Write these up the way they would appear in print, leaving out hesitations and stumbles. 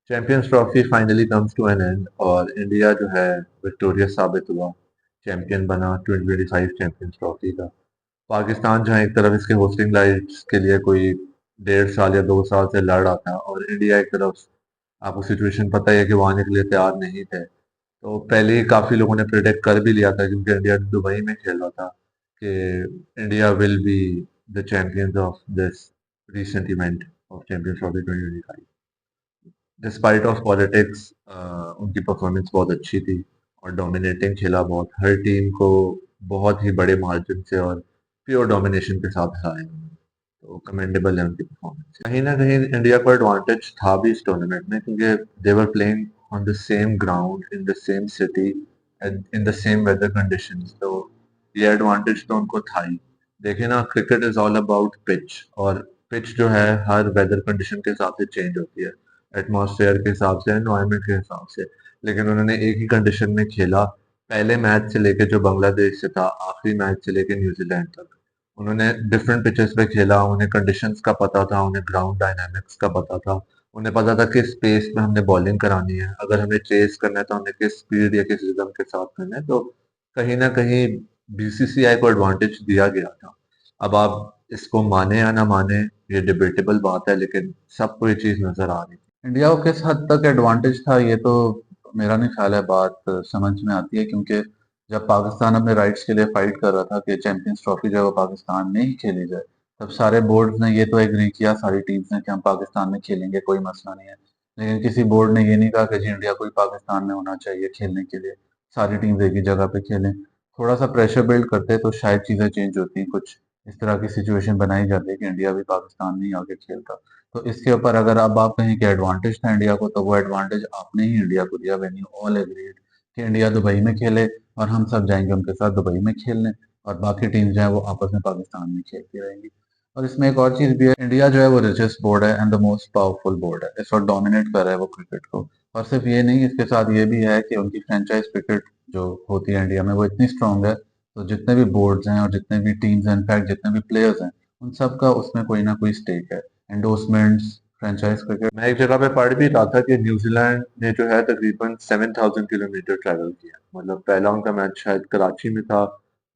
Champions Trophy finally comes to an end और India जो है विक्टोरियस साबित हुआ। चैंपियन बना 2025 चैंपियंस ट्रॉफी का। पाकिस्तान जहां एक तरफ इसके होस्टिंग राइट्स के लिए कोई 1.5 साल या 2 साल से लड़ रहा था और इंडिया एक तरफ, आपको सिचुएशन पता ही है कि वो आने के लिए तैयार नहीं थे। तो पहले ही काफी लोगों ने प्रिडिक्ट कर भी लिया था क्योंकि इंडिया दुबई में खेल रहा था कि India will be the champions of this recent event of champions trophy 2025। Despite of politics उनकी परफॉर्मेंस बहुत अच्छी थी और डोमिनेटिंग खेला बहुत, हर टीम को बहुत ही बड़े मार्जिन से और प्योर डोमिनेशन के साथ हराया उन्होंने। तो कमेंडेबल है उनकी परफॉर्मेंस। कहीं ना कहीं इंडिया को एडवांटेज था भी इस टूर्नामेंट में क्योंकि they were playing on the same ground in the same city and in the same weather conditions. तो ये एडवांटेज तो उनको था ही। देखिए ना, cricket is all about pitch, और पिच जो है हर वेदर कंडीशन के हिसाब से चेंज होती है, एटमॉस्फेयर के हिसाब से, एनवायरनमेंट के हिसाब से। लेकिन उन्होंने एक ही कंडीशन में खेला, पहले मैच से लेके जो बांग्लादेश से था, आखिरी मैच से लेके न्यूजीलैंड तक। उन्होंने डिफरेंट पिचेस पे खेला, उन्हें कंडीशंस का पता था, उन्हें ग्राउंड डायनामिक्स का पता था, उन्हें पता था किस स्पेस में हमने बॉलिंग करानी है, अगर हमें चेस करना है तो हमें किस स्पीड या किस रिदम के साथ करना है। तो कहीं ना कहीं बीसीसीआई को एडवांटेज दिया गया था। अब आप इसको माने या ना माने, ये डिबेटेबल बात है, लेकिन सबको ये चीज नजर आ रही थी। इंडिया को किस हद तक एडवांटेज था ये तो मेरा नहीं ख्याल है बात समझ में आती है, क्योंकि जब पाकिस्तान अपने राइट्स के लिए फाइट कर रहा था कि चैंपियंस ट्रॉफी जो है वो पाकिस्तान में ही खेली जाए, तब सारे बोर्ड ने ये तो एग्री किया, सारी टीम्स ने, कि हम पाकिस्तान में खेलेंगे, कोई मसला नहीं है। लेकिन किसी बोर्ड ने ये नहीं कहा कि जी इंडिया को भी पाकिस्तान में होना चाहिए खेलने के लिए, सारी टीम्स एक ही जगह पे खेलें। थोड़ा सा प्रेशर बिल्ड करते तो शायद चीज़ें चेंज होती, कुछ इस तरह की सिचुएशन बनाई जाती है कि इंडिया भी पाकिस्तान में ही आके खेलता। तो इसके ऊपर अगर अब आप कहें कि एडवांटेज था इंडिया को, तो वो एडवांटेज आपने ही इंडिया को दिया व्हेन यू ऑल एग्रीड कि इंडिया दुबई में खेले और हम सब जाएंगे उनके साथ दुबई में खेलने, और बाकी टीम जो है वो आपस में पाकिस्तान में खेलती रहेंगी। और इसमें एक और चीज भी है, इंडिया जो है वो रिचेस्ट बोर्ड है and the most powerful board है, इस वक्त डोमिनेट कर रहा है वो क्रिकेट को। और सिर्फ ये नहीं, इसके साथ ये भी है कि उनकी फ्रेंचाइज क्रिकेट जो होती है इंडिया में वो इतनी स्ट्रांग है, तो जितने भी बोर्ड्स हैं और जितने भी टीम्स हैं, इनफैक्ट जितने भी प्लेयर्स हैं, उन सब का उसमें कोई ना कोई स्टेक है। Endorsements, franchise cricket. मैं एक जगह पे पढ़ भी रहा था कि न्यूजीलैंड ने जो है तकरीबन 7,000 किलोमीटर ट्रैवल किया। मतलब पहला उनका मैच शायद कराची में था,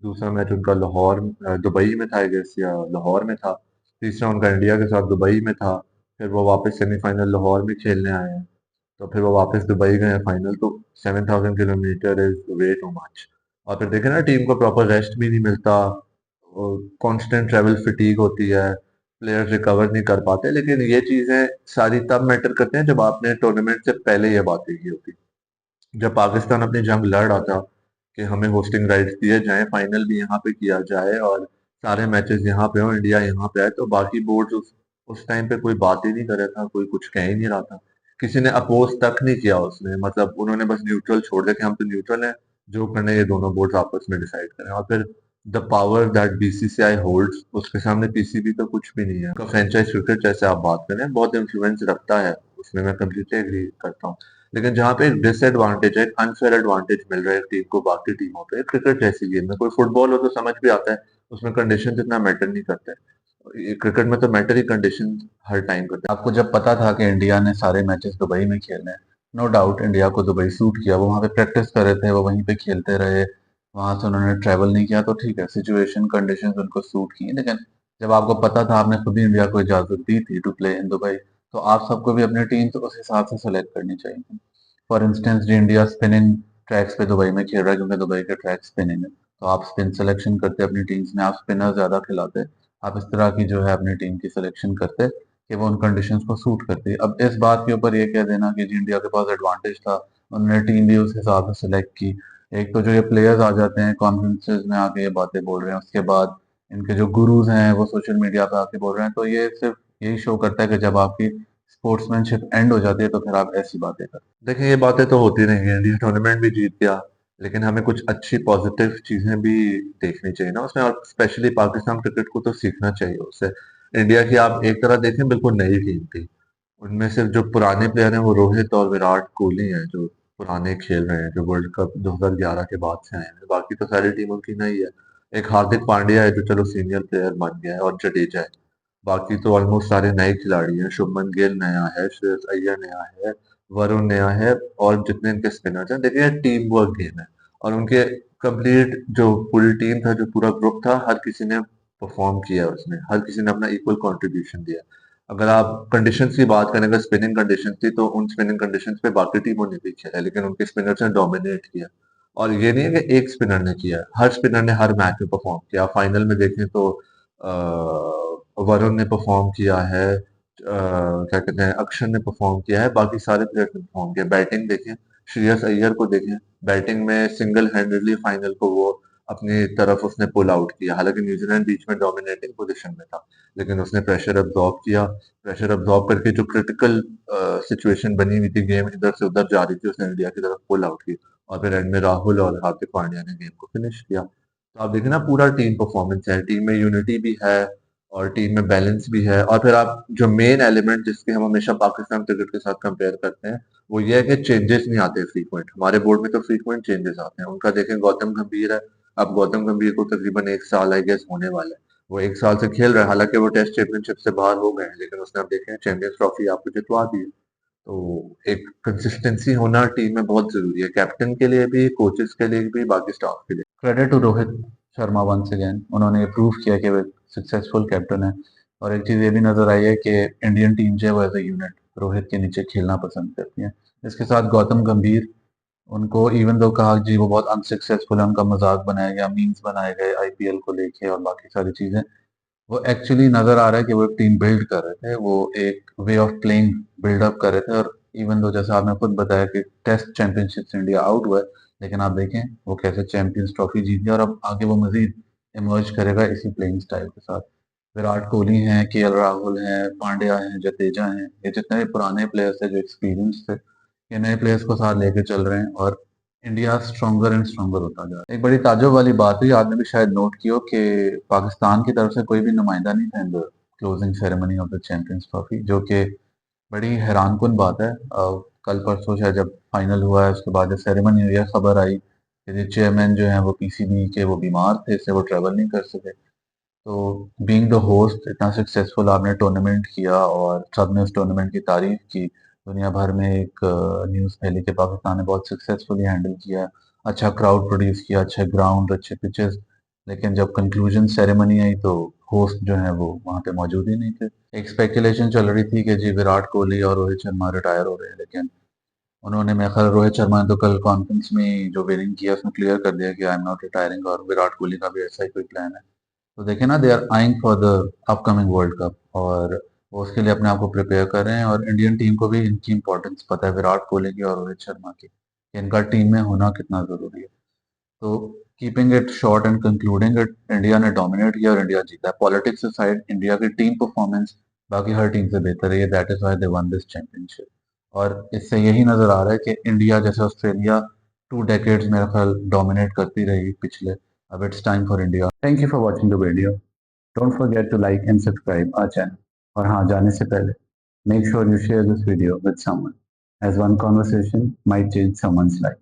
दूसरा मैच उनका लाहौर, दुबई में था आई गेस, या लाहौर में था, तीसरा उनका इंडिया के साथ दुबई में था। फिर वो वापस सेमीफाइनल लाहौर में खेलने आए हैं, तो फिर वो वापस दुबई गए फाइनल। तो 7,000 kilometre is way too much. और फिर देखे ना, टीम को प्रॉपर रेस्ट भी नहीं मिलता, कांस्टेंट ट्रैवल फटीग होती है, प्लेयर्स रिकवर नहीं कर पाते। लेकिन ये चीजें सारी तब मैटर करते हैं जब आपने टूर्नामेंट से पहले ये बातें की होती। जब पाकिस्तान अपनी जंग लड़ रहा था कि हमें होस्टिंग राइट्स दिए जाएं, फाइनल भी यहाँ पे किया जाए और सारे मैचेस यहाँ पे हो, इंडिया यहाँ पे आए, तो बाकी बोर्ड उस टाइम पे कोई बात ही नहीं कर रहा था, कोई कुछ कह ही नहीं रहा था। किसी ने अपोज तक नहीं किया उसमें, मतलब उन्होंने बस न्यूट्रल छोड़ दिया कि हम तो न्यूट्रल हैं, जो करना है ये दोनों बोर्ड आपस में डिसाइड करें। और फिर the power that BCCI holds, उसके सामने पीसीबी तो कुछ भी नहीं है। का फ्रेंचाइज क्रिकेट जैसे आप बात करें बहुत इन्फ्लुएंस रखता है, उसमें मैं कम्प्लीटली एग्री करता हूँ। लेकिन जहाँ पे एक डिसएडवांटेज है, एक अनफेयर एडवांटेज मिल रहा है टीम को बाकी टीमों पे, क्रिकेट जैसी गेम में, कोई फुटबॉल हो तो समझ भी आता है, उसमें कंडीशन इतना मैटर नहीं करते। ये क्रिकेट में तो मैटर ही कंडीशन हर टाइम करते हैं। आपको जब पता था कि इंडिया ने सारे मैचेस दुबई में खेलने हैं, नो डाउट इंडिया को दुबई सूट किया, वो वहाँ पे प्रैक्टिस कर रहे थे, वो वहीं पे खेलते रहे, वहां से उन्होंने ट्रैवल नहीं किया, तो ठीक है, सिचुएशन कंडीशंस उनको सूट की। लेकिन जब आपको पता था, आपने खुद ही इंडिया को इजाजत दी थी टू प्ले इन दुबई, तो आप सबको भी अपनी टीम तो उस हिसाब से सेलेक्ट करनी चाहिए थी। फॉर इंस्टेंस जी इंडिया स्पिनिंग ट्रैक्स पे दुबई में खेल रहा है क्योंकि दुबई के ट्रैक स्पिनिंग है, तो आप स्पिन सिलेक्शन करते अपनी टीम्स में, आप स्पिनर ज्यादा खिलाते, आप इस तरह की जो है अपनी टीम की सिलेक्शन करते कि वो उन कंडीशंस को सूट करती है। अब इस बात के ऊपर ये कह देना कि जी इंडिया के पास एडवांटेज था, उन्होंने टीम भी उस हिसाब से सिलेक्ट की। एक तो जो ये प्लेयर्स आ जाते हैं कॉन्फ्रेंसेज में आके ये बातें बोल रहे हैं, उसके बाद इनके जो गुरुज हैं वो सोशल मीडिया पे आके बोल रहे हैं, तो ये सिर्फ यही शो करता है कि जब आपकी स्पोर्ट्समैनशिप एंड हो जाती है तो फिर आप ऐसी बातें करते देखिए ये बातें तो होती नहीं है, इंडिया टूर्नामेंट भी जीत गया, लेकिन हमें कुछ अच्छी पॉजिटिव चीजें भी देखनी चाहिए ना उसमें, और स्पेशली पाकिस्तान क्रिकेट को तो सीखना चाहिए उससे। इंडिया की आप एक तरह देखें बिल्कुल नई टीम थी, उनमें सिर्फ जो पुराने प्लेयर हैं वो रोहित और विराट कोहली हैं जो पुराने खेल रहे हैं, जो वर्ल्ड कप 2011 के बाद से आए हैं। बाकी तो सारी टीम उनकी नई है। एक हार्दिक पांड्या है जो चलो सीनियर प्लेयर बन गया है, और जडेजा है। बाकी तो ऑलमोस्ट सारे नए खिलाड़ी हैं, शुभमन गिल नया है, श्रेयस अय्यर नया है, वरुण नया है और जितने इनके स्पिनर्स हैं, देखिए टीम वर्क गेम है और उनके कंप्लीट जो पूरी टीम था, जो पूरा ग्रुप था, हर किसी ने परफॉर्म किया उसमें, हर किसी ने अपना इक्वल कंट्रीब्यूशन दिया। अगर आप कंडीशंस की बात करें, अगर स्पिनिंग कंडीशन थी तो उन स्पिनिंग कंडीशंस पे बाकी टीमों ने भी खेला, लेकिन उनके स्पिनर्स ने डोमिनेट किया। और ये नहीं है कि एक स्पिनर ने किया, हर स्पिनर ने हर मैच में परफॉर्म किया। फाइनल में देखें तो वरुण ने परफॉर्म किया है, क्या कहते हैं, अक्षर ने परफॉर्म किया है, बाकी सारे प्लेयर्स ने परफॉर्म किया। बैटिंग देखें, श्रेयस अय्यर को देखें, बैटिंग में सिंगल हैंडेडली फाइनल को वो अपनी तरफ उसने पुल आउट किया। हालांकि न्यूजीलैंड बीच में डोमिनेटिंग पोजीशन में था, लेकिन उसने प्रेशर अब्जॉर्ब किया। प्रेशर अब्जॉर्ब करके जो क्रिटिकल सिचुएशन बनी हुई थी, गेम इधर से उधर जा रही थी, उसने इंडिया की तरफ पुल आउट की और फिर एंड में राहुल और हार्दिक पांड्या ने गेम को फिनिश किया। तो आप देखें ना, पूरा टीम परफॉर्मेंस है, टीम में यूनिटी भी है और टीम में बैलेंस भी है। और फिर आप जो मेन एलिमेंट जिसके हम हमेशा पाकिस्तान क्रिकेट के साथ कंपेयर करते हैं, वो ये है कि चेंजेस नहीं आते फ्रीक्वेंट। हमारे बोर्ड में तो फ्रीक्वेंट चेंजेस आते हैं, उनका देखें गौतम गंभीर है। अब गौतम गंभीर को तकरीबन 1 साल आई गेस होने वाला है, वो 1 साल से खेल रहा है। हालांकि वो टेस्ट चैंपियनशिप से बाहर हो गए हैं, लेकिन उसने, आप देखें, चैंपियंस ट्रॉफी आपको जितवा दी है। तो एक कंसिस्टेंसी होना टीम में बहुत जरूरी है, कैप्टन के लिए भी, कोचेस के लिए भी, बाकी स्टाफ के लिए। Credit to Rohit Sharma once again, उन्होंने प्रूव किया कि वो सक्सेसफुल कैप्टन है। और एक चीज़ ये भी नज़र आई है कि इंडियन टीम जो है वो एज ए यूनिट रोहित के नीचे खेलना पसंद करती है। इसके साथ गौतम गंभीर, उनको इवन दो कहा जी वो बहुत अनसक्सेसफुल है, उनका मजाक बनाया गया, मीम्स बनाए गए आईपीएल को लेके और बाकी सारी चीज़ें, वो एक्चुअली नज़र आ रहा है कि वो एक टीम बिल्ड कर रहे थे, वो एक वे ऑफ प्लेइंग बिल्डअप कर रहे थे। और इवन दो जैसा आपने खुद बताया कि टेस्ट चैंपियनशिप से इंडिया आउट हुआ है, लेकिन आप देखें वो कैसे चैंपियंस ट्रॉफी जीत गया और अब आगे वो मजीद इमर्ज करेगा इसी प्लेइंग स्टाइल के साथ। विराट कोहली हैं, केएल राहुल हैं, पांड्या हैं, जडेजा हैं, ये जितने भी पुराने प्लेयर्स हैं जो एक्सपीरियंस थे, ये नए प्लेयर्स को साथ लेके चल रहे हैं और इंडिया स्ट्रॉन्गर एंड स्ट्रॉन्गर होता जा रहा है। एक बड़ी ताज्जुब वाली बात हुई, आपने भी शायद नोट की हो, कि पाकिस्तान की तरफ से कोई भी नुमाइंदा नहीं था in the closing ceremony of the champions trophy, जो कि बड़ी हैरानकुन बात है। कल परसों शायद जब फाइनल हुआ है उसके बाद जब सेरेमनी हुई है, खबर आई कि चेयरमैन जो है वो पीसीबी के वो बीमार थे, इससे वो ट्रेवल नहीं कर सके। तो बीइंग द होस्ट इतना सक्सेसफुल आपने टूर्नामेंट किया और सबने उस टूर्नामेंट की तारीफ की, दुनिया भर में एक न्यूज़ फैली कि पाकिस्तान ने बहुत सक्सेसफुली हैंडल किया, अच्छा क्राउड प्रोड्यूस किया, अच्छे ग्राउंड, अच्छे पिचेस। लेकिन जब कंक्लूजन सेरेमनी आई तो होस्ट जो है वो वहाँ पे मौजूद ही नहीं थे। एक स्पेकुलेशन चल रही थी कि जी विराट कोहली और रोहित शर्मा रिटायर हो रहे हैं, लेकिन उन्होंने, मेरे ख्याल रोहित शर्मा ने तो कल कॉन्फ्रेंस में जो विनिंग किया उसमें क्लियर कर दिया कि आई एम नॉट रिटायरिंग, और विराट कोहली का भी ऐसा ही कोई प्लान है। तो देखिए ना, they are eyeing for the upcoming World Cup और वो उसके लिए अपने आप को प्रिपेयर कर रहे हैं। और इंडियन टीम को भी इनकी इंपॉर्टेंस पता है, विराट कोहली की और रोहित शर्मा की, कि इनका टीम में होना कितना ज़रूरी है। तो keeping it short and concluding it, India ने डोमिनेट किया और इंडिया जीता है। पॉलिटिक्स साइड, इंडिया की टीम परफॉर्मेंस बाकी हर टीम से बेहतर रही है, that is why they one this championship. और इससे यही नज़र आ रहा है कि इंडिया जैसे ऑस्ट्रेलिया 2 डेकेड्स मेरा ख्याल डोमिनेट करती रही पिछले, अब it's time for India. Thank you for watching the video. Don't forget to like and subscribe our channel. और हाँ, जाने से पहले make sure you share this video with someone, as one conversation might change someone's life.